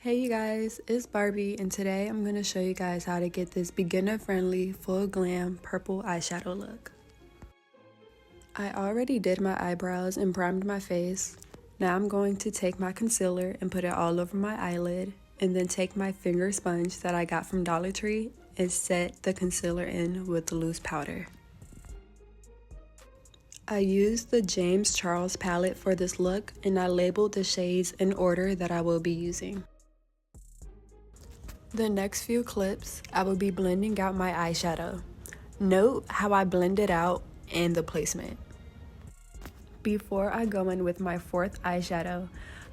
Hey you guys, it's Barbie and today I'm going to show you guys how to get this beginner friendly full glam purple eyeshadow look. I already did my eyebrows and primed my face. Now I'm going to take my concealer and put it all over my eyelid and then take my finger sponge that I got from Dollar Tree and set the concealer in with the loose powder. I used the James Charles palette for this look and I labeled the shades in order that I will be using. The next few clips, I will be blending out my eyeshadow. Note how I blend it out and the placement. Before I go in with my fourth eyeshadow,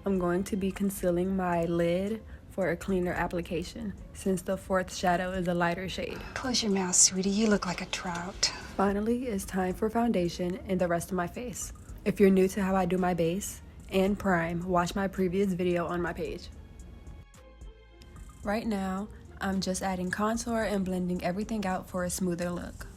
I'm going to be concealing my lid for a cleaner application, since the fourth shadow is a lighter shade. Close your mouth, sweetie. You look like a trout. Finally, it's time for foundation and the rest of my face. If you're new to how I do my base and prime, watch my previous video on my page. Right now, I'm just adding contour and blending everything out for a smoother look.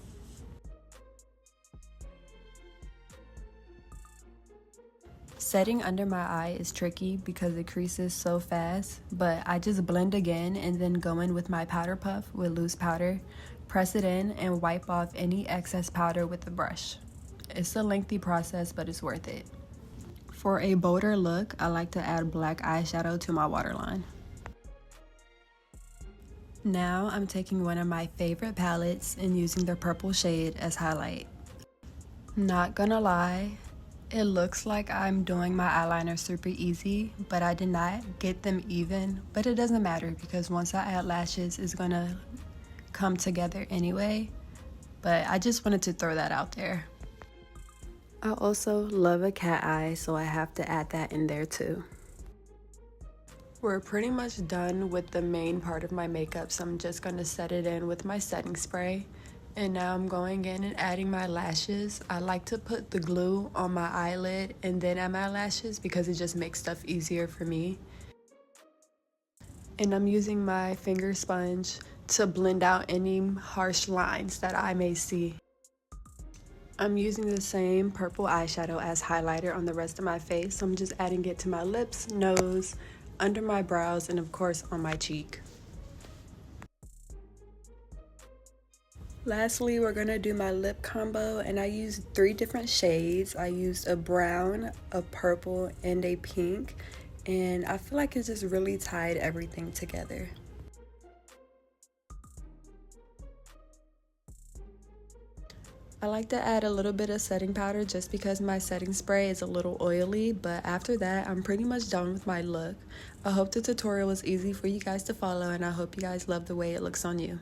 Setting under my eye is tricky because it creases so fast, but I just blend again and then go in with my powder puff with loose powder, press it in and wipe off any excess powder with the brush. It's a lengthy process, but it's worth it. For a bolder look, I like to add black eyeshadow to my waterline. Now I'm taking one of my favorite palettes and using the purple shade as highlight. Not gonna lie, it looks like I'm doing my eyeliner super easy, but I did not get them even, but it doesn't matter because once I add lashes, it's gonna come together anyway, but I just wanted to throw that out there. I also love a cat eye, so I have to add that in there too. We're pretty much done with the main part of my makeup, so I'm just going to set it in with my setting spray. And now I'm going in and adding my lashes. I like to put the glue on my eyelid and then add my lashes because it just makes stuff easier for me. And I'm using my finger sponge to blend out any harsh lines that I may see. I'm using the same purple eyeshadow as highlighter on the rest of my face, so I'm just adding it to my lips, nose, under my brows, and of course on my cheek. Lastly, we're gonna do my lip combo, and I used 3 different shades. I used a brown, a purple, and a pink, and I feel like it just really tied everything together. I like to add a little bit of setting powder just because my setting spray is a little oily, but after that, I'm pretty much done with my look. I hope the tutorial was easy for you guys to follow, and I hope you guys love the way it looks on you.